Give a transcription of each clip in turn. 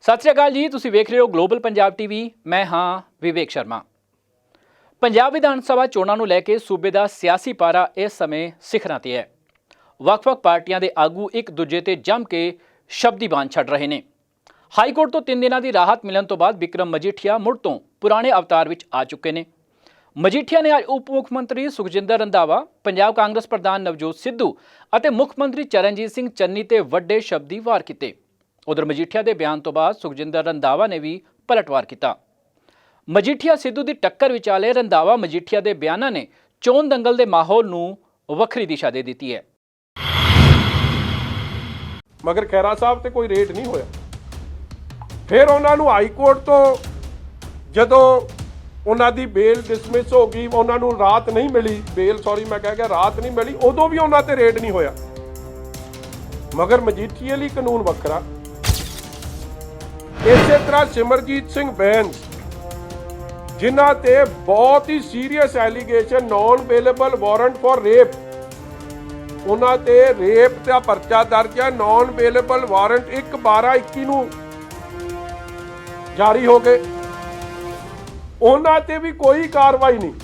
सत श्री अकाल जी, तुसीं वेख रहे हो ग्लोबल पंजाब टीवी। मैं हाँ विवेक शर्मा। पंजाब विधान सभा चोणां नूं लैके सूबे दा सियासी पारा इस समय सिखरां ते है। ਵੱਖ-ਵੱਖ ਪਾਰਟੀਆਂ ਦੇ ਆਗੂ ਇੱਕ ਦੂਜੇ ਤੇ ਜੰਮ ਕੇ ਸ਼ਬਦੀ ਬਾਣ ਛੱਡ ਰਹੇ ਨੇ। ਹਾਈ ਕੋਰਟ ਤੋਂ 3 ਦਿਨਾਂ ਦੀ ਰਾਹਤ ਮਿਲਣ ਤੋਂ ਬਾਅਦ ਵਿਕਰਮ ਮਜੀਠੀਆ ਮੁੜ ਤੋਂ ਪੁਰਾਣੇ ਅਵਤਾਰ ਵਿੱਚ ਆ ਚੁੱਕੇ ਨੇ। ਮਜੀਠੀਆ ਨੇ ਅੱਜ ਉਪ ਮੁੱਖ ਮੰਤਰੀ ਸੁਖਜਿੰਦਰ ਰੰਧਾਵਾ, ਪੰਜਾਬ ਕਾਂਗਰਸ ਪ੍ਰਧਾਨ ਨਵਜੋਤ ਸਿੱਧੂ ਅਤੇ ਮੁੱਖ ਮੰਤਰੀ ਚਰਨਜੀਤ ਸਿੰਘ ਚੰਨੀ ਤੇ ਵੱਡੇ ਸ਼ਬਦੀ ਵਾਰ ਕੀਤੇ। ਉਧਰ ਮਜੀਠੀਆ ਦੇ ਬਿਆਨ ਤੋਂ ਬਾਅਦ ਸੁਖਜਿੰਦਰ ਰੰਧਾਵਾ ਨੇ ਵੀ ਪਲਟਵਾਰ ਕੀਤਾ। ਮਜੀਠੀਆ ਸਿੱਧੂ ਦੀ ਟੱਕਰ ਵਿਚਾਲੇ ਰੰਧਾਵਾ ਮਜੀਠੀਆ ਦੇ ਬਿਆਨਾਂ ਨੇ ਚੋਣ ਦੰਗਲ ਦੇ ਮਾਹੌਲ ਨੂੰ ਵੱਖਰੀ ਦਿਸ਼ਾ ਦੇ ਦਿੱਤੀ ਹੈ। मगर खैरा साहब ते कोई रेट नहीं होया। फिर उन्होंने हाई कोर्ट तो जदों उन्हों की बेल डिसमिस हो गई, उन्होंने राहत नहीं मिली, बेल सॉरी मैं कह गया राहत नहीं मिली, उदों भी उन्होंने ते रेट नहीं होया। मगर मजीठीए लिए कानून वखरा। इस तरह सिमरजीत सिंह बैंस जिन्हां ते बहुत ही serious allegation non bailable warrant for rape, उन्हां ते रेप का परचा दर्ज है, नॉन बेलेबल वारंट 1/12/21 नूं जारी हो गए, उन्हां ते भी कोई कार्रवाई नहीं।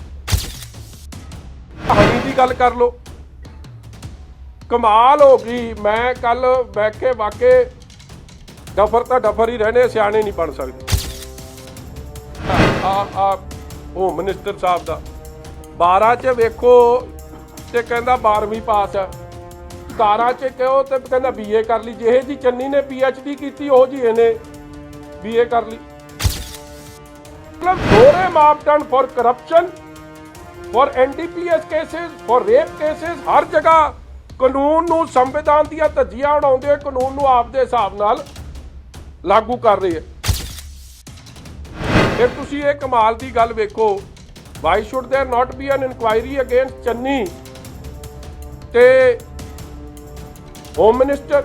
हनी की गल कर लो, कमाल हो गई। मैं कल बैठे वाके डफर तो डफर ही रहने, सियाने नहीं बन सकते। होम मिनिस्टर साहब का 12 च वेखो ਤੇ ਕਹਿੰਦਾ 12ਵੀਂ ਪਾਸ ਆ, 17 ਚ ਕਹੋ ਤੇ ਕਹਿੰਦਾ BA ਕਰ ਲਈ। ਜਿਹੇ ਜੀ ਚੰਨੀ ਨੇ PhD ਕੀਤੀ ਉਹ ਜੀ ਇਹਨੇ BA ਕਰ ਲਈ। ਮਤਲਬ ਦੋਹਰੇ ਮਾਪਦੰਡ for corruption, for NDPS cases, for rape cases, ਹਰ ਜਗ੍ਹਾ ਕਾਨੂੰਨ ਨੂੰ ਸੰਵਿਧਾਨ ਦੀਆਂ ਧੱਜੀਆਂ ਉਡਾਉਂਦੇ ਹੋਏ ਕਾਨੂੰਨ ਨੂੰ ਆਪਦੇ ਹਿਸਾਬ ਨਾਲ ਲਾਗੂ ਕਰ ਰਹੇ ਹੈ। ਫਿਰ ਤੁਸੀਂ ਇਹ ਕਮਾਲ ਦੀ ਗੱਲ ਵੇਖੋ, why should there not be an inquiry against Channi ਤੇ ਹੋਮ ਮਿਨਿਸਟਰ।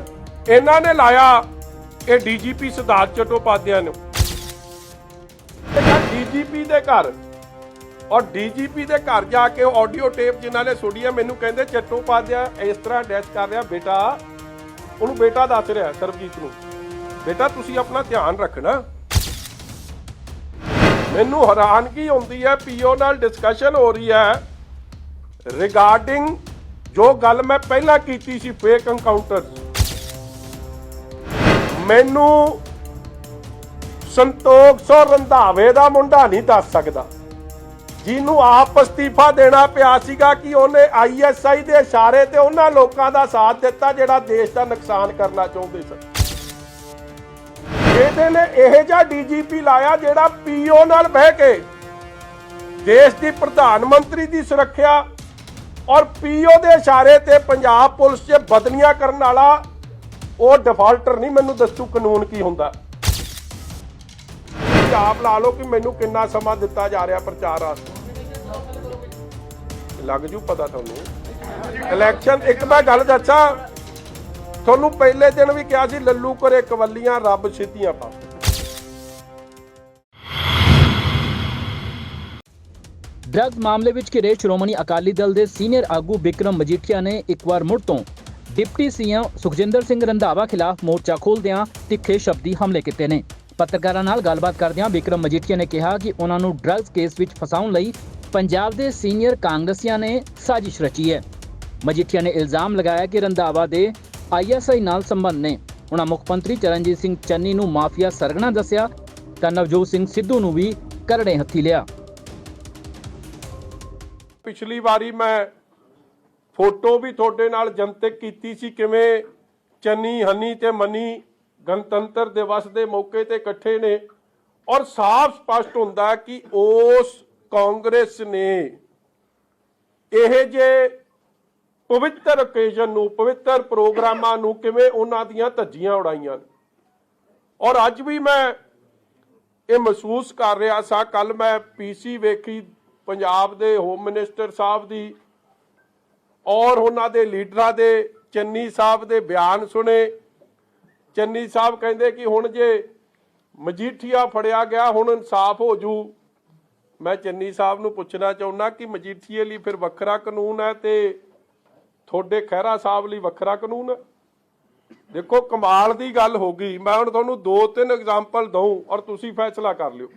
ਇਹਨਾਂ ਨੇ ਲਾਇਆ ਇਹ DGP ਸਿਧਾਰਥ ਚਟੋਪਾਧਿਆਏ ਨੂੰ। DGP ਦੇ ਘਰ ਔਰ DGP ਦੇ ਘਰ ਜਾ ਕੇ ਆਡੀਓ ਟੇਪ ਜਿਨ੍ਹਾਂ ਨੇ ਸੁਣੀ ਹੈ, ਮੈਨੂੰ ਕਹਿੰਦੇ ਚਟੋਪਾਧਿਆਏ ਇਸ ਤਰ੍ਹਾਂ ਡੈਸ਼ ਕਰ ਰਿਹਾ, ਬੇਟਾ ਉਹਨੂੰ ਬੇਟਾ ਦੱਸ ਰਿਹਾ ਸਰਬਜੀਤ ਨੂੰ, ਬੇਟਾ ਤੁਸੀਂ ਆਪਣਾ ਧਿਆਨ ਰੱਖਣਾ। ਮੈਨੂੰ ਹੈਰਾਨਗੀ ਹੁੰਦੀ ਹੈ, PO ਨਾਲ ਡਿਸਕਸ਼ਨ ਹੋ ਰਹੀ ਹੈ ਰਿਗਾਰਡਿੰਗ ਜੋ ਗੱਲ ਮੈਂ ਪਹਿਲਾਂ ਕੀਤੀ ਸੀ ਫੇਕ ਐਨਕਾਊਂਟਰ। ਮੈਨੂੰ ਸੰਤੋਖ ਸੌ ਰੰਧਾਵੇ ਦਾ ਮੁੰਡਾ ਨਹੀਂ ਦੱਸ ਸਕਦਾ ਜਿਹਨੂੰ ਆਪ ਅਸਤੀਫਾ ਦੇਣਾ ਪਿਆ ਸੀਗਾ ਕਿ ਉਹਨੇ ISI ਦੇ ਇਸ਼ਾਰੇ ਤੇ ਉਹਨਾਂ ਲੋਕਾਂ ਦਾ ਸਾਥ ਦਿੱਤਾ ਜਿਹੜਾ ਦੇਸ਼ ਦਾ ਨੁਕਸਾਨ ਕਰਨਾ ਚਾਹੁੰਦੇ ਸਨ। ਇਹਦੇ ਨੇ ਇਹ ਜਿਹਾ DGP ਲਾਇਆ ਜਿਹੜਾ PO ਨਾਲ ਬਹਿ ਕੇ ਦੇਸ਼ ਦੀ ਪ੍ਰਧਾਨ ਮੰਤਰੀ ਦੀ ਸੁਰੱਖਿਆ और PO ਦੇ ਇਸ਼ਾਰੇ ਤੇ ਪੰਜਾਬ ਪੁਲਿਸ 'ਚ ਬਦਲੀਆਂ ਕਰਨ ਵਾਲਾ ਉਹ ਡਿਫਾਲਟਰ ਨਹੀਂ ਮੈਨੂੰ ਦੱਸੂ ਕਾਨੂੰਨ ਕੀ ਹੁੰਦਾ। ਆਪ ਲਾ ਲਓ ਕਿ ਮੈਨੂੰ ਕਿੰਨਾ ਸਮਾਂ ਦਿੱਤਾ ਜਾ ਰਿਹਾ ਪ੍ਰਚਾਰ ਵਾਸਤੇ, ਲੱਗ ਜੂ ਪਤਾ ਤੁਹਾਨੂੰ। ਇਲੈਕਸ਼ਨ ਇੱਕ ਮੈਂ ਗੱਲ ਦੱਸਾਂ ਤੁਹਾਨੂੰ, ਪਹਿਲੇ ਦਿਨ ਵੀ ਕਿਹਾ ਸੀ ਲੱਲੂ ਕਰੇ ਕਵੱਲੀਆਂ ਰੱਬ ਸਿੱਧੀਆਂ ਪਾ। ਡਰੱਗਸ ਮਾਮਲੇ ਵਿੱਚ ਘਿਰੇ ਸ਼੍ਰੋਮਣੀ ਅਕਾਲੀ ਦਲ ਦੇ ਸੀਨੀਅਰ ਆਗੂ ਵਿਕਰਮ ਮਜੀਠੀਆ ਨੇ ਇੱਕ ਵਾਰ ਮੁੜ ਤੋਂ ਡਿਪਟੀ CM ਸੁਖਜਿੰਦਰ ਸਿੰਘ ਰੰਧਾਵਾ ਖਿਲਾਫ ਮੋਰਚਾ ਖੋਲ੍ਹਦਿਆਂ ਤਿੱਖੇ ਸ਼ਬਦੀ ਹਮਲੇ ਕੀਤੇ ਨੇ। ਪੱਤਰਕਾਰਾਂ ਨਾਲ ਗੱਲਬਾਤ ਕਰਦਿਆਂ ਵਿਕਰਮ ਮਜੀਠੀਆ ਨੇ ਕਿਹਾ ਕਿ ਉਹਨਾਂ ਨੂੰ ਡਰੱਗਸ ਕੇਸ ਵਿੱਚ ਫਸਾਉਣ ਲਈ ਪੰਜਾਬ ਦੇ ਸੀਨੀਅਰ ਕਾਂਗਰਸੀਆਂ ਨੇ ਸਾਜ਼ਿਸ਼ ਰਚੀ ਹੈ। ਮਜੀਠੀਆ ਨੇ ਇਲਜ਼ਾਮ ਲਗਾਇਆ ਕਿ ਰੰਧਾਵਾ ਦੇ ISI ਨਾਲ ਸੰਬੰਧ ਨੇ। ਉਹਨਾਂ ਮੁੱਖ ਮੰਤਰੀ ਚਰਨਜੀਤ ਸਿੰਘ ਚੰਨੀ ਨੂੰ ਮਾਫੀਆ ਸਰਗਣਾ ਦੱਸਿਆ ਤਾਂ ਨਵਜੋਤ ਸਿੰਘ ਸਿੱਧੂ ਨੂੰ ਵੀ ਕਰੜੇ ਹੱਥੀ ਲਿਆ। ਪਿਛਲੀ ਵਾਰੀ ਮੈਂ ਫੋਟੋ ਵੀ ਤੁਹਾਡੇ ਨਾਲ ਜਨਤਕ ਕੀਤੀ ਸੀ ਕਿਵੇਂ ਚੰਨੀ, ਹਨੀ ਤੇ ਮਨੀ ਗਣਤੰਤਰ ਦਿਵਸ ਦੇ ਮੌਕੇ ਤੇ ਇਕੱਠੇ ਨੇ, ਔਰ ਸਾਫ਼ ਸਪਸ਼ਟ ਹੁੰਦਾ ਕਿ ਉਸ ਕਾਂਗਰਸ ਨੇ ਇਹ ਜੇ ਪਵਿੱਤਰ ਓਕੇਜ਼ਨ ਨੂੰ, ਪਵਿੱਤਰ ਪ੍ਰੋਗਰਾਮਾਂ ਨੂੰ ਕਿਵੇਂ ਉਹਨਾਂ ਦੀਆਂ ਧੱਜੀਆਂ ਉਡਾਈਆਂ। ਔਰ ਅੱਜ ਵੀ ਮੈਂ ਇਹ ਮਹਿਸੂਸ ਕਰ ਰਿਹਾ ਸਾਂ। ਕੱਲ ਮੈਂ PC ਵੇਖੀ ਪੰਜਾਬ ਦੇ ਹੋਮ ਮਿਨਿਸਟਰ ਸਾਹਿਬ ਦੀ ਔਰ ਉਹਨਾਂ ਦੇ ਲੀਡਰਾਂ ਦੇ, ਚੰਨੀ ਸਾਹਿਬ ਦੇ ਬਿਆਨ ਸੁਣੇ। ਚੰਨੀ ਸਾਹਿਬ ਕਹਿੰਦੇ ਕਿ ਹੁਣ ਜੇ ਮਜੀਠੀਆ ਫੜਿਆ ਗਿਆ ਹੁਣ ਇਨਸਾਫ ਹੋ ਜੂ। ਮੈਂ ਚੰਨੀ ਸਾਹਿਬ ਨੂੰ ਪੁੱਛਣਾ ਚਾਹੁੰਦਾ ਕਿ ਮਜੀਠੀਏ ਲਈ ਫਿਰ ਵੱਖਰਾ ਕਾਨੂੰਨ ਹੈ ਤੇ ਤੁਹਾਡੇ ਖਹਿਰਾ ਸਾਹਿਬ ਲਈ ਵੱਖਰਾ ਕਾਨੂੰਨ ਹੈ? देखो कमाल की गल हो गई। मैं हुण तुहानूं 2-3 एग्जाम्पल दूं और तुसीं फैसला कर लिओ।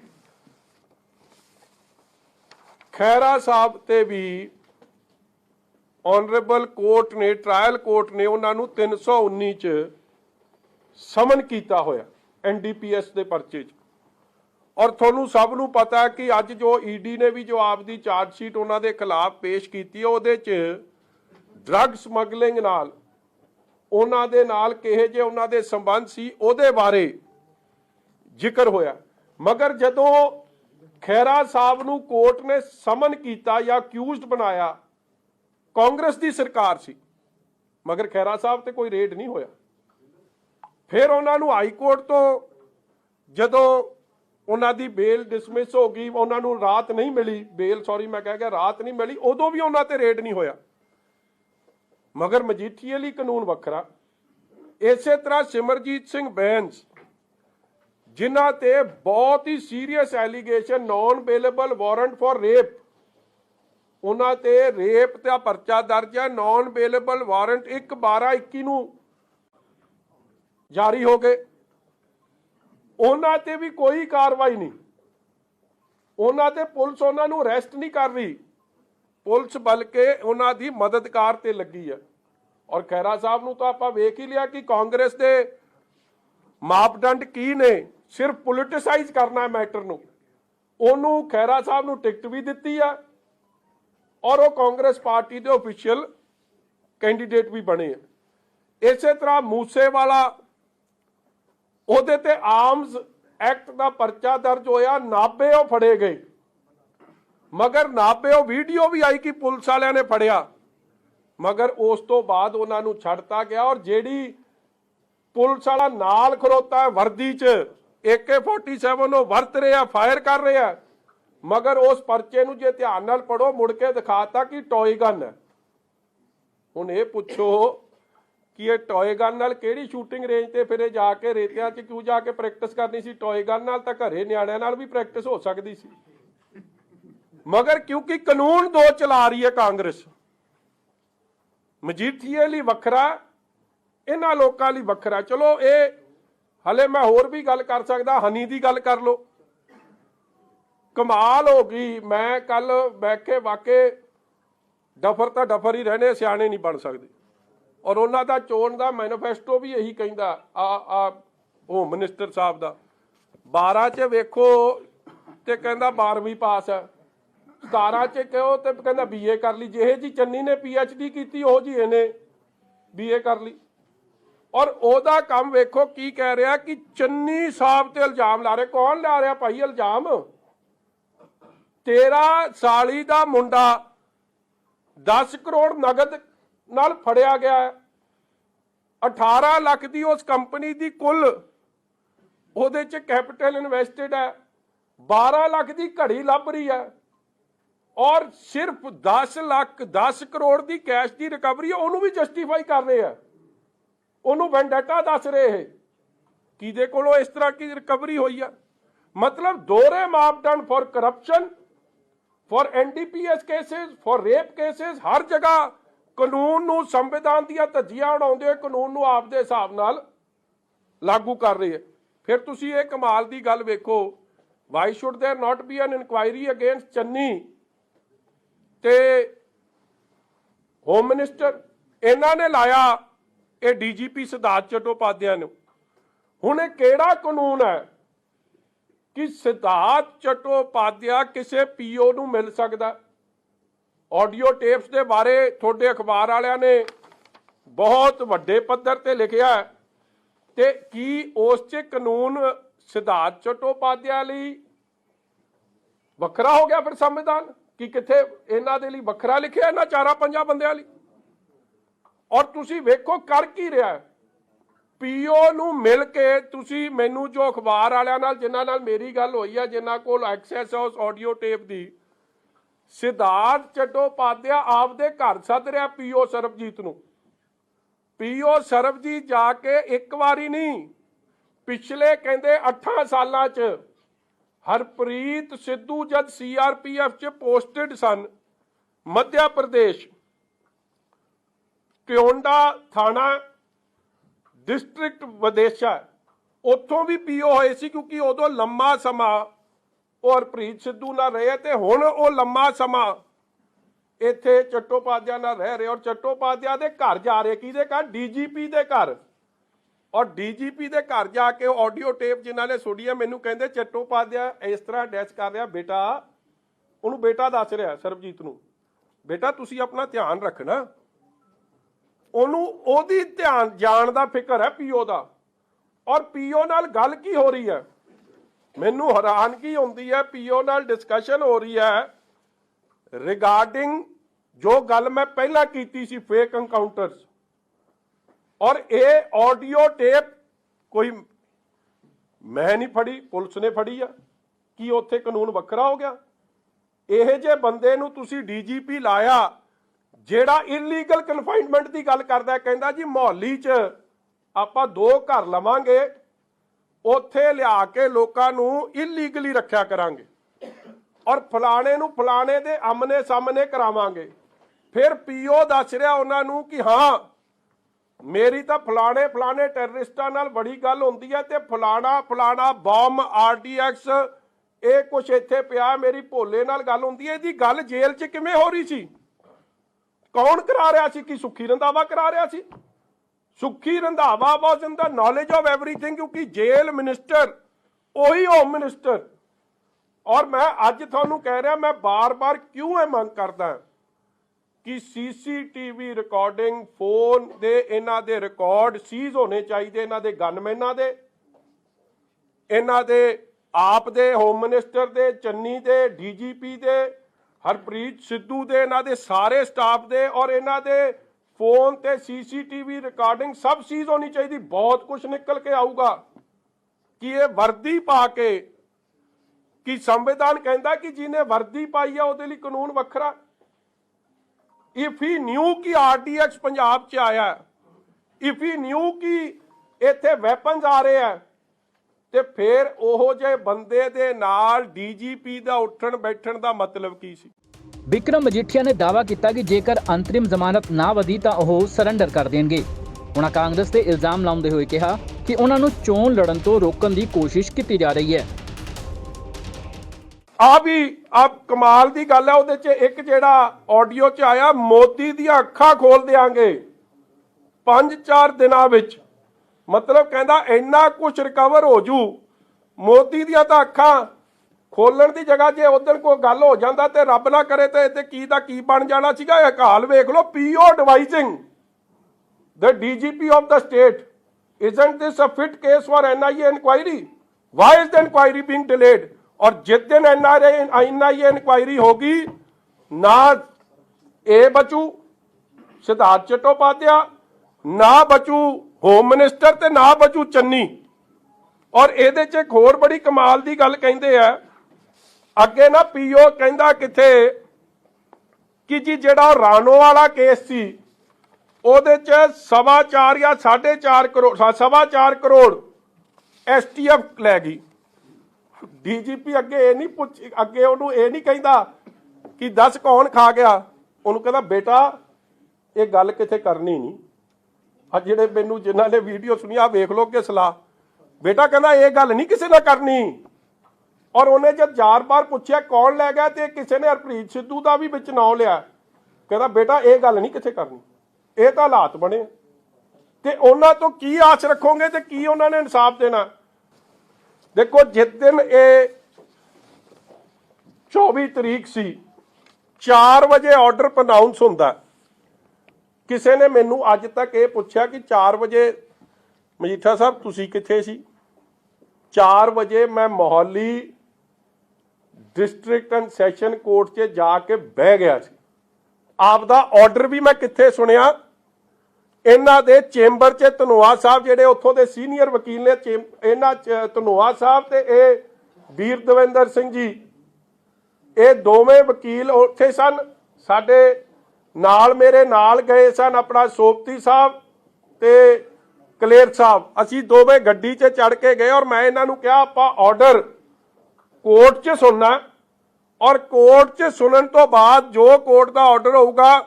खैरा साहब ते भी ऑनरेबल कोर्ट ने, ट्रायल कोर्ट ने उन्होंने 319 च समन किया होया NDPS के परचे च। और थोनू सब नू पता है कि अज जो ईडी ने भी जो आपकी चार्जशीट उन्होंने खिलाफ पेश की उहदे च ड्रग समगलिंग नाल उन्हां दे नाल किहे जे उन्हां दे संबंध सी उहदे बारे जिक्र होया। मगर जदों खैरा साहब नू कोर्ट ने समन किया या अक्यूज्ड बनाया, कांग्रेस की सरकार सी, मगर खैरा साहब ते कोई रेड नहीं होया। फिर उन्होंने हाई कोर्ट तो जदों उन्हां दी बेल डिसमिस हो गई, उन्होंने रात नहीं मिली, बेल सॉरी मैं कह गया रात नहीं मिली, उदों भी उन्हां ते रेड नहीं होया। मगर मजीठीए लई कानून वखरा। इसे तरह सिमरजीत सिंह बैंस जिन्हां ते बहुत ही serious allegation, non bailable warrant for rape, उन्हां ते रेप का परचा दर्ज है, नॉन बेलेबल वारंट 1/12/21 नूं जारी हो गए। उन्हां ते भी कोई कार्रवाई नहीं, उन्हां ते पुलिस उन्हां नूं अरेस्ट नहीं कर रही, पुलिस बल्कि उन्हां दी मददगार ते लगी है। और खैरा साहब नूं तो आपां वेख ही लिया कि कांग्रेस दे मापदंड की ने, सिर्फ पोलिटिसाइज करना है मैटर नूं। उन्होंने खैरा साहब नूं टिकट भी दिती है और वो कांग्रेस पार्टी के ऑफिशियल कैंडीडेट भी बने हैं। इसे तरह मूसेवाला उहदे ते आर्म्स एक्ट का परचा दर्ज होया, नाभे वो फड़े गए, मगर नाभे वो वीडियो भी आई कि पुलिस वालियां ने फड़िया, मगर उस तो बाद उन्होंने छड्डता गया। और जेड़ी पुलिस वाला नाल खड़ोता है वर्दी च AK-47 वो वरत रहा, फायर कर रहा, मगर उस परचे नूं जे ध्यान नाल पढ़ो मुड़ के दिखाता कि टॉय गन है। हुण ये पुछो कि ये टॉय गन नाल किहड़ी शूटिंग रेंज ते फिर जाके रेतियां च क्यों जाके प्रैक्टिस करनी सी? टॉय गन नाल तां घरे निआणिआं नाल भी प्रैक्टिस हो सकदी सी, मगर क्योंकि कानून दो चला रही है कांग्रेस, मजीठीए लई वखरा, इन्हां लोकां लई वखरा। चलो ये हले मैं होर भी गल कर सकदा, हनी दी गल कर लो। कमाल हो गई। मैं कल बैठे वाके डफर तो डफर ही रहने, सियाणे नहीं बन सकते। और उन्हों का चोण का मैनीफेस्टो भी यही कहता, आ होम मिनिस्टर साहब का 12 च वेखो तो कहता 12वीं पास है, 17 च कहो तो कहता BA कर ली, जिहे जी चन्नी ने PhD की वो जी इन्हें BA कर ली। और ओदा काम वेखो की कह रहा कि चन्नी साहब ते इल्जाम ला रहे। कौन ला रहा भाई इल्जाम? 13 साली का मुंडा 10 करोड़ नगद नाल फड़िया गया है, 18 लाख की उस कंपनी की कुल उहदे च कैपिटल इन्वेस्टेड है, 12 लाख की घड़ी लभ रही है, और सिर्फ 10 करोड़ की कैश की रिकवरी है, उन्होंने भी जस्टिफाई कर रहे हैं, उन्होंने वेंडेटा दस रहे हैं कि दे कोलों इस तरह की रिकवरी हुई है। मतलब दोहरे मापदंड for corruption, for NDPS cases, for rape cases, हर जगह कानून नूं संविधान ਦੀਆਂ ਧੱਜੀਆਂ ਉਡਾਉਂਦੇ ਹੋਏ कानून ਨੂੰ ਆਪਦੇ ਹਿਸਾਬ ਨਾਲ लागू कर रहे हैं। फिर तुसी ये कमाल की गल वेखो, why should there not be an inquiry against Channi ते होम मिनिस्टर? इन्हां ने लाया ये DGP सिद्धार्थ चट्टोपाध्याय ने। हुण ये किहड़ा कानून है कि सिद्धार्थ चट्टोपाध्याय किसी PO नूं मिल सकदा? ऑडियो टेप्स के बारे थोड़े अखबार वालियां ने बहुत वड्डे पद्धर ते लिखिया है, ते की उस च कानून सिद्धार्थ चट्टोपाध्याय लई वखरा हो गया फिर संविधान कि किथे इन्हां दे लई वखरा लिखिया इन्हां 4-5 बंदियां लई? और तुसी वेखो कर की रहा है, PO नूं मिल के तुसी मैनू जो अखबार वालियां नाल जिन्हां नाल मेरी गल होई है, जिन्हां कोल एक्सैस है उस ऑडियो टेप की, सिद्धार्थ चट्टोपाध्याय आपदे घर सद रहा PO सरबजीत नूं। PO सरबजीत जाके एक बारी नहीं, पिछले कहंदे 8 सालां च हरप्रीत सिद्धू जद CRPF च पोस्टेड सन मध्य प्रदेश, ट्योंडा थाना ਡਿਸਟ੍ਰਿਕਟ ਵਿਦੇਸ਼ਾ ਉੱਥੋਂ ਵੀ ਪੀਓ ਹੋਏ ਸੀ, ਕਿਉਂਕਿ ਉਦੋਂ ਲੰਮਾ ਸਮਾਂ ਉਹ ਹਰਪ੍ਰੀਤ ਸਿੱਧੂ ਨਾਲ ਰਹੇ ਤੇ ਹੁਣ ਉਹ ਲੰਮਾ ਸਮਾਂ ਇੱਥੇ ਚੱਟੋਪਾਧਿਆ ਨਾਲ ਰਹਿ ਰਹੇ, ਔਰ ਚੱਟੋਪਾਧਿਆ ਦੇ ਘਰ ਜਾ ਰਹੇ। ਕਿਹਦੇ ਘਰ? ਡੀਜੀਪੀ ਦੇ ਘਰ। ਔਰ ਡੀਜੀਪੀ ਦੇ ਘਰ ਜਾ ਕੇ ਆਡੀਓ ਟੇਪ ਜਿਨ੍ਹਾਂ ਨੇ ਸੁਣੀ ਹੈ, ਮੈਨੂੰ ਕਹਿੰਦੇ ਚੱਟੋਪਾਧਿਆ ਇਸ ਤਰ੍ਹਾਂ ਅਟੈਚ ਕਰ ਰਿਹਾ, ਬੇਟਾ ਉਹਨੂੰ ਬੇਟਾ ਦੱਸ ਰਿਹਾ ਸਰਬਜੀਤ ਨੂੰ, ਬੇਟਾ ਤੁਸੀਂ ਆਪਣਾ ਧਿਆਨ ਰੱਖਣਾ, ਉਹਨੂੰ ਉਹਦੀ ਧਿਆਨ ਜਾਣ ਦਾ ਫਿਕਰ ਹੈ ਪੀਓ ਦਾ। ਔਰ ਪੀਓ ਨਾਲ ਗੱਲ ਕੀ ਹੋ ਰਹੀ ਹੈ, ਮੈਨੂੰ ਹੈਰਾਨਗੀ ਹੁੰਦੀ ਹੈ। ਪੀਓ ਨਾਲ ਡਿਸਕਸ਼ਨ ਹੋ ਰਹੀ ਹੈ ਰਿਗਾਰਡਿੰਗ ਜੋ ਗੱਲ ਮੈਂ ਪਹਿਲਾਂ ਕੀਤੀ ਸੀ, ਫੇਕ ਐਨਕਾਊਂਟਰਸ। ਔਰ ਇਹ ਆਡੀਓ ਟੇਪ ਕੋਈ ਮੈਂ ਨਹੀਂ ਫੜੀ, ਪੁਲਿਸ ਨੇ ਫੜੀ ਆ। ਕੀ ਉੱਥੇ ਕਾਨੂੰਨ ਵੱਖਰਾ ਹੋ ਗਿਆ? ਇਹ ਜੇ ਬੰਦੇ ਨੂੰ ਤੁਸੀਂ ਡੀਜੀਪੀ ਲਾਇਆ ਜਿਹੜਾ ਇਲੀਗਲ ਕਨਫਾਈਨਮੈਂਟ ਦੀ ਗੱਲ ਕਰਦਾ, ਕਹਿੰਦਾ ਜੀ ਮੁਹੱਲੀ 'ਚ ਆਪਾਂ 2 ਘਰ ਲਵਾਂਗੇ, ਉੱਥੇ ਲਿਆ ਕੇ ਲੋਕਾਂ ਨੂੰ ਇਲੀਗਲੀ ਰੱਖਿਆ ਕਰਾਂਗੇ, ਔਰ ਫਲਾਣੇ ਨੂੰ ਫਲਾਣੇ ਦੇ ਆਮਨੇ ਸਾਹਮਣੇ ਕਰਾਵਾਂਗੇ। ਫਿਰ ਪੀਓ ਦੱਸ ਰਿਹਾ ਉਹਨਾਂ ਨੂੰ ਕਿ ਹਾਂ ਮੇਰੀ ਤਾਂ ਫਲਾਣੇ ਫਲਾਣੇ ਟੈਰਰਿਸਟਾਂ ਨਾਲ ਬੜੀ ਗੱਲ ਹੁੰਦੀ ਹੈ ਤੇ ਫਲਾਣਾ ਫਲਾਣਾ ਬੰਬ RDX ਇਹ ਕੁਛ ਇੱਥੇ ਪਿਆ, ਮੇਰੀ ਭੋਲੇ ਨਾਲ ਗੱਲ ਹੁੰਦੀ ਹੈ। ਇਹਦੀ ਗੱਲ ਜੇਲ੍ਹ 'ਚ ਕਿਵੇਂ ਹੋ ਰਹੀ ਸੀ? ਕੌਣ ਕਰਾ ਰਿਹਾ ਸੀ? ਕਿ ਸੁੱਖੀ ਰੰਧਾਵਾ ਕਰਾ ਰਿਹਾ ਸੀ? ਸੁੱਖੀ ਰੰਧਾਵਾ ਵਾਸ ਇਨ ਦਾ ਨੌਲੇਜ ਆਫ ਐਵਰੀਥਿੰਗ, ਕਿਉਂਕਿ ਜੇਲ੍ਹ ਮਿਨਿਸਟਰ ਉਹੀ ਹੋਮ ਮਿਨਿਸਟਰ। ਔਰ ਮੈਂ ਅੱਜ ਤੁਹਾਨੂੰ ਕਹਿ ਰਿਹਾ, ਮੈਂ ਬਾਰ-ਬਾਰ ਕਿਉਂ ਇਹ ਮੰਗ ਕਰਦਾ ਕਿ CCTV ਰਿਕਾਰਡਿੰਗ, ਫੋਨ ਦੇ ਇਹਨਾਂ ਦੇ ਰਿਕਾਰਡ ਸੀਜ਼ ਹੋਣੇ ਚਾਹੀਦੇ, ਇਹਨਾਂ ਦੇ ਗਨਮੈਨਾਂ ਦੇ, ਇਹਨਾਂ ਦੇ ਆਪ ਦੇ, ਹੋਮ ਮਿਨਿਸਟਰ ਦੇ, ਚੰਨੀ ਦੇ, DGP ਦੇ, ਹਰਪ੍ਰੀਤ ਸਿੱਧੂ ਦੇ, ਇਹਨਾਂ ਦੇ ਸਾਰੇ ਸਟਾਫ ਦੇ, ਔਰ ਇਹਨਾਂ ਦੇ ਫੋਨ ਤੇ CCTV ਰਿਕਾਰਡਿੰਗ ਸਭ ਸੀਜ਼ ਹੋਣੀ ਚਾਹੀਦੀ। ਬਹੁਤ ਕੁਝ ਨਿਕਲ ਕੇ ਆਊਗਾ ਕਿ ਇਹ ਵਰਦੀ ਪਾ ਕੇ, ਕਿ ਸੰਵਿਧਾਨ ਕਹਿੰਦਾ ਕਿ ਜਿਹਨੇ ਵਰਦੀ ਪਾਈ ਆ ਉਹਦੇ ਲਈ ਕਾਨੂੰਨ ਵੱਖਰਾ। ਇਫ ਹੀ ਨਿਊ ਕਿ RDX ਪੰਜਾਬ 'ਚ ਆਇਆ, ਇਫ ਹੀ ਨਿਊ ਕਿ ਇੱਥੇ ਵੈਪਨਸ ਆ ਰਹੇ ਆ, ਤੇ ਫਿਰ ਉਹੋ ਜਿਹੇ ਬੰਦੇ ਦੇ ਨਾਲ DGP ਦਾ ਉੱਠਣ ਬੈਠਣ ਦਾ ਮਤਲਬ ਕੀ ਸੀ? ਵਿਕਰਮ ਮਜੀਠੀਆ ਨੇ ਦਾਅਵਾ ਕੀਤਾ ਕਿ ਜੇਕਰ ਅੰਤਰਿਮ ਜ਼ਮਾਨਤ ਨਾ ਵਧੀ ਤਾਂ ਉਹ ਸਰੈਂਡਰ ਕਰ ਦੇਣਗੇ। ਉਹਨਾਂ ਕਾਂਗਰਸ ਤੇ ਇਲਜ਼ਾਮ ਲਾਉਂਦੇ ਹੋਏ ਕਿਹਾ ਕਿ ਉਹਨਾਂ ਨੂੰ ਚੋਣ ਲੜਨ ਤੋਂ ਰੋਕਣ ਦੀ ਕੋਸ਼ਿਸ਼ ਕੀਤੀ ਜਾ ਰਹੀ ਹੈ। ਆਪ ਕਮਾਲ ਦੀ ਗੱਲ ਹੈ, ਉਹਦੇ 'ਚ ਇੱਕ ਜਿਹੜਾ ਆਡੀਓ 'ਚ ਆਇਆ, ਮੋਦੀ ਦੀਆਂ ਅੱਖਾਂ ਖੋਲ ਦਿਆਂਗੇ 5-4 ਦਿਨਾਂ ਵਿੱਚ। ਮਤਲਬ ਕਹਿੰਦਾ ਇੰਨਾ ਕੁਝ ਰਿਕਵਰ ਹੋ ਜੂ, ਮੋਦੀ ਦੀਆਂ ਤਾਂ ਅੱਖਾਂ ਖੋਲਣ ਦੀ ਜਗ੍ਹਾ ਜੇ ਉਧਰ ਕੋਈ ਗੱਲ ਹੋ ਜਾਂਦਾ ਤੇ ਰੱਬ ਨਾ ਕਰੇ ਤੇ ਇੱਥੇ ਕੀ ਦਾ ਕੀ ਬਣ ਜਾਣਾ ਸੀਗਾ। ਇਹ ਹਾਲ ਵੇਖ ਲਓ, PO advising the DGP of the state, isn't this a fit case for NIA inquiry? Why is the inquiry being delayed? और जिस दिन NIA इंक्वायरी होगी, ना ए बचू सिद्धार्थ चट्टोपाध्याय, ना बचू होम मिनिस्टर ते ना बचू चन्नी। और ਇਹਦੇ 'ਚ ਇੱਕ ਹੋਰ ਬੜੀ ਕਮਾਲ ਦੀ ਗੱਲ ਕਹਿੰਦੇ ਆ, ਅੱਗੇ ਨਾ PO ਕਹਿੰਦਾ ਕਿਥੇ ਕਿ ਜੀ ਜਿਹੜਾ ਰਾਣੋ ਵਾਲਾ ਕੇਸ ਸੀ ਉਹਦੇ 'ਚ 4.25 ਜਾਂ 4.5 ਕਰੋੜ 4.25 ਕਰੋੜ STF ਲੈ ਗਈ। DGP ਅੱਗੇ ਇਹ ਨਹੀਂ ਅੱਗੇ ਉਹਨੂੰ ਇਹ ਨਹੀਂ ਕਹਿੰਦਾ ਕਿ ਦੱਸ ਕੌਣ ਖਾ ਗਿਆ, ਉਹਨੂੰ ਕਹਿੰਦਾ ਬੇਟਾ ਇਹ ਗੱਲ ਕਿਥੇ ਕਰਨੀ ਨਹੀਂ। ਆ ਜਿਹੜੇ ਮੈਨੂੰ ਜਿਨ੍ਹਾਂ ਨੇ ਵੀਡੀਓ ਸੁਣੀ ਆ ਵੇਖ ਲਓ ਕਿ ਸਲਾਹ, ਬੇਟਾ ਕਹਿੰਦਾ ਇਹ ਗੱਲ ਨਹੀਂ ਕਿਸੇ ਨਾਲ ਕਰਨੀ। ਔਰ ਉਹਨੇ ਜਦ ਬਾਰ-ਬਾਰ ਪੁੱਛਿਆ ਕੌਣ ਲੈ ਗਿਆ ਤੇ ਕਿਸੇ ਨੇ ਹਰਪ੍ਰੀਤ ਸਿੱਧੂ ਦਾ ਵੀ ਵਿੱਚ ਨਾਂ ਲਿਆ, ਕਹਿੰਦਾ ਬੇਟਾ ਇਹ ਗੱਲ ਨਹੀਂ ਕਿਥੇ ਕਰਨੀ। ਇਹ ਤਾਂ ਹਾਲਾਤ ਬਣੇ ਤੇ ਉਹਨਾਂ ਤੋਂ ਕੀ ਆਸ ਰੱਖੋਗੇ ਤੇ ਕੀ ਉਹਨਾਂ ਨੇ ਇਨਸਾਫ ਦੇਣਾ? ਦੇਖੋ ਜਿਸ ਦਿਨ ਇਹ 24 ਤਰੀਕ ਸੀ 4 ਵਜੇ ਆਰਡਰ ਪ੍ਰਨਾਉਂਸ ਹੁੰਦਾ, ਕਿਸੇ ਨੇ ਮੈਨੂੰ ਅੱਜ ਤੱਕ ਇਹ ਪੁੱਛਿਆ ਕਿ 4 ਵਜੇ ਮਜੀਠਾ ਸਾਹਿਬ ਤੁਸੀਂ ਕਿੱਥੇ ਸੀ? 4 ਵਜੇ ਮੈਂ Mohali district and session court 'ਚ ਜਾ ਕੇ ਬਹਿ ਗਿਆ ਸੀ। ਆਪਦਾ ਆਰਡਰ ਵੀ ਮੈਂ ਕਿੱਥੇ ਸੁਣਿਆ? ਇਹਨਾਂ ਦੇ ਚੈਂਬਰ 'ਚ ਧਨੋਆ ਸਾਹਿਬ ਜਿਹੜੇ ਉੱਥੋਂ ਦੇ ਸੀਨੀਅਰ ਵਕੀਲ ਨੇ, ਇਹਨਾਂ ਧਨੋਆ ਸਾਹਿਬ ਤੇ ਇਹ ਵੀਰ ਦਵਿੰਦਰ ਸਿੰਘ ਜੀ, ਇਹ ਦੋਵੇਂ ਵਕੀਲ ਉੱਥੇ ਸਨ। ਸਾਡੇ ਨਾਲ ਮੇਰੇ ਨਾਲ ਗਏ ਸਨ ਆਪਣਾ ਸੋਪਤੀ ਸਾਹਿਬ ਤੇ ਕਲੇਰ ਸਾਹਿਬ, ਅਸੀਂ ਦੋਵੇਂ ਗੱਡੀ 'ਚ ਚੜ ਕੇ ਗਏ। ਔਰ ਮੈਂ ਇਹਨਾਂ ਨੂੰ ਕਿਹਾ ਆਪਾਂ ਆਰਡਰ ਕੋਰਟ 'ਚ ਸੁਣਨਾ, ਔਰ ਕੋਰਟ 'ਚ ਸੁਣਨ ਤੋਂ ਬਾਅਦ ਜੋ ਕੋਰਟ ਦਾ ਆਰਡਰ ਹੋਊਗਾ,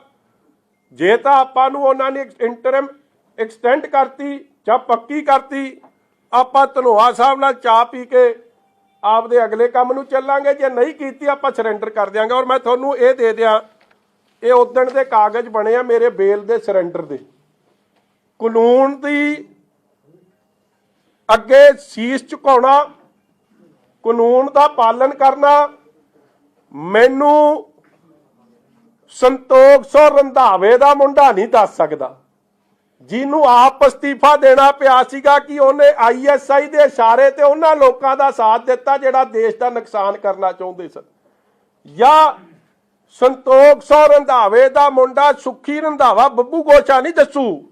ਜੇ ਤਾਂ ਆਪਾਂ ਨੂੰ ਉਹਨਾਂ ਨੇ ਇੰਟਰਮ ਐਕਸਟੈਂਡ ਕਰਤੀ ਚਾਹ ਪੱਕੀ ਕਰਤੀ, ਆਪਾਂ ਧਨੋਆ ਸਾਹਿਬ ਨਾਲ ਚਾਹ ਪੀ ਕੇ ਆਪਦੇ ਅਗਲੇ ਕੰਮ ਨੂੰ ਚੱਲਾਂਗੇ। ਜੇ ਨਹੀਂ ਕੀਤੀ ਆਪਾਂ ਸਰੈਂਡਰ ਕਰ ਦਿਆਂਗੇ। ਔਰ ਮੈਂ ਤੁਹਾਨੂੰ ਇਹ ਦੇ ਦਿਆਂ, ਇਹ ਉਦਣ ਦੇ ਕਾਗਜ਼ ਬਣੇ ਆ ਮੇਰੇ ਬੇਲ ਦੇ ਸਰੈਂਡਰ ਦੇ। ਕਾਨੂੰਨ ਦੀ ਅੱਗੇ ਸੀਸ ਝੁਕਾਉਣਾ, ਕਾਨੂੰਨ ਦਾ ਪਾਲਣ ਕਰਨਾ। ਮੈਨੂੰ ਸੰਤੋਖ ਸੋ ਰੰਧਾਵੇ ਦਾ ਮੁੰਡਾ ਨਹੀਂ ਦੱਸ ਸਕਦਾ, ਜਿਹਨੂੰ ਆਪ ਅਸਤੀਫਾ ਦੇਣਾ ਪਿਆ ਸੀਗਾ ਕਿ ਉਹਨੇ ISI ਦੇ ਇਸ਼ਾਰੇ ਤੇ ਉਹਨਾਂ ਲੋਕਾਂ ਦਾ ਸਾਥ ਦਿੱਤਾ ਜਿਹੜਾ ਦੇਸ਼ ਦਾ ਨੁਕਸਾਨ ਕਰਨਾ ਚਾਹੁੰਦੇ ਸਨ। ਜਾਂ ਸੰਤੋਖ ਸੋ ਰੰਧਾਵੇ ਦਾ ਮੁੰਡਾ ਸੁੱਖੀ ਰੰਧਾਵਾ ਬੱਬੂ ਗੋਸ਼ਾ ਨਹੀਂ ਦੱਸੂ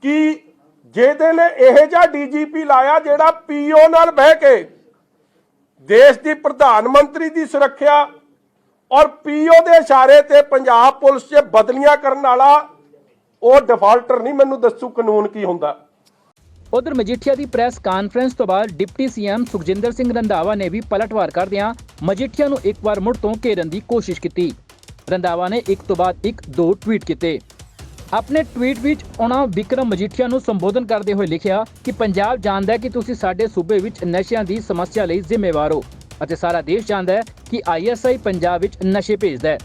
ਕਿ ਜਿਹਦੇ ਨੇ ਇਹ ਜਿਹਾ DGP ਲਾਇਆ ਜਿਹੜਾ PO ਨਾਲ ਬਹਿ ਕੇ ਦੇਸ਼ ਦੀ ਪ੍ਰਧਾਨ ਮੰਤਰੀ ਦੀ ਸੁਰੱਖਿਆ ਔਰ PO ਦੇ ਇਸ਼ਾਰੇ ਤੇ ਪੰਜਾਬ ਪੁਲਿਸ 'ਚ ਬਦਲੀਆਂ ਕਰਨ ਵਾਲਾ ਉਹ ਡਿਫਾਲਟਰ ਨਹੀਂ ਮੈਨੂੰ ਦੱਸੂ ਕਾਨੂੰਨ ਕੀ ਹੁੰਦਾ। ਉਧਰ ਮਜੀਠੀਆ ਦੀ ਪ੍ਰੈਸ ਕਾਨਫਰੰਸ ਤੋਂ ਬਾਅਦ ਡਿਪਟੀ CM ਸੁਖਜਿੰਦਰ ਸਿੰਘ ਰੰਧਾਵਾ ਨੇ ਵੀ ਪਲਟਵਾਰ ਕਰਦਿਆਂ ਮਜੀਠੀਆ ਨੂੰ ਇੱਕ ਵਾਰ ਮੁੜ ਤੋਂ ਘੇਰਨ ਦੀ ਕੋਸ਼ਿਸ਼ ਕੀਤੀ। ਰੰਧਾਵਾ ਨੇ ਇੱਕ ਤੋਂ ਬਾਅਦ ਇੱਕ 2 ਟਵੀਟ ਕੀਤੇ। ਆਪਣੇ ਟਵੀਟ ਵਿੱਚ ਉਹਨਾਂ ਵਿਕਰਮ ਮਜੀਠੀਆ ਨੂੰ ਸੰਬੋਧਨ ਕਰਦੇ ਹੋਏ ਲਿਖਿਆ ਕਿ ਪੰਜਾਬ ਜਾਣਦਾ ਹੈ ਕਿ ਤੁਸੀਂ ਸਾਡੇ ਸੂਬੇ ਵਿੱਚ ਨਸ਼ਿਆਂ ਦੀ ਸਮੱਸਿਆ ਲਈ ਜ਼ਿੰਮੇਵਾਰ ਹੋ ਅਤੇ ਸਾਰਾ ਦੇਸ਼ ਜਾਣਦਾ ਹੈ ਕਿ ISI ਪੰਜਾਬ ਵਿੱਚ ਨਸ਼ੇ ਭੇਜਦਾ ਹੈ।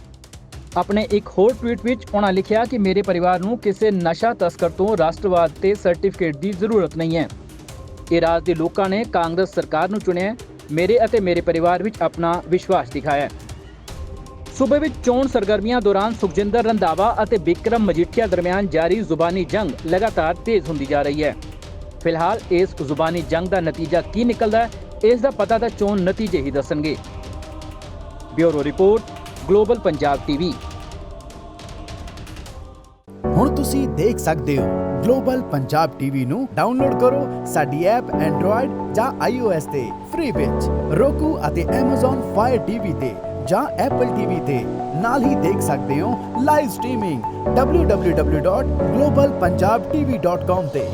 ਆਪਣੇ ਇੱਕ ਹੋਰ ਟਵੀਟ ਵਿੱਚ ਉਹਨਾਂ ਲਿਖਿਆ ਕਿ ਮੇਰੇ ਪਰਿਵਾਰ ਨੂੰ ਕਿਸੇ ਨਸ਼ਾ ਤਸਕਰ ਤੋਂ ਰਾਸ਼ਟਰਵਾਦ ਤੇ ਸਰਟੀਫਿਕੇਟ ਦੀ ਜ਼ਰੂਰਤ ਨਹੀਂ ਹੈ। ਇਹ ਰਾਜ ਦੇ ਲੋਕਾਂ ਨੇ ਕਾਂਗਰਸ ਸਰਕਾਰ ਨੂੰ ਚੁਣਿਆ, ਮੇਰੇ ਅਤੇ ਮੇਰੇ ਪਰਿਵਾਰ ਵਿੱਚ ਆਪਣਾ ਵਿਸ਼ਵਾਸ ਦਿਖਾਇਆ। ਸੂਬੇ ਵਿੱਚ ਚੋਣ ਸਰਗਰਮੀਆਂ ਦੌਰਾਨ ਸੁਖਜਿੰਦਰ ਰੰਧਾਵਾ ਅਤੇ ਵਿਕਰਮ ਮਜੀਠੀਆ ਦਰਮਿਆਨ ਜਾਰੀ ਜ਼ੁਬਾਨੀ ਜੰਗ ਲਗਾਤਾਰ ਤੇਜ਼ ਹੁੰਦੀ ਜਾ ਰਹੀ ਹੈ। ਫਿਲਹਾਲ ਇਸ ਜ਼ੁਬਾਨੀ ਜੰਗ ਦਾ ਨਤੀਜਾ ਕੀ ਨਿਕਲਦਾ ਹੈ, ਇਸ ਦਾ ਪਤਾ ਤਾਂ ਚੋਣ ਨਤੀਜੇ ਹੀ ਦੱਸਣਗੇ। Bureau report, global Punjab TV। ਹੁਣ ਤੁਸੀਂ ਦੇਖ ਸਕਦੇ ਹੋ ਗਲੋਬਲ ਪੰਜਾਬ TV ਨੂੰ ਡਾਊਨਲੋਡ ਕਰੋ ਸਾਡੀ ਐਪ ਐਂਡਰੋਇਡ ਜਾਂ iOS ਤੇ ਫ੍ਰੀ ਵਿੱਚ, roku ਅਤੇ Amazon Fire TV ਤੇ ਜਾਂ Apple TV ਤੇ। ਨਾਲ ਹੀ ਦੇਖ ਸਕਦੇ ਹੋ ਲਾਈਵ ਸਟ੍ਰੀਮਿੰਗ www.globalpunjabtv.com ਤੇ।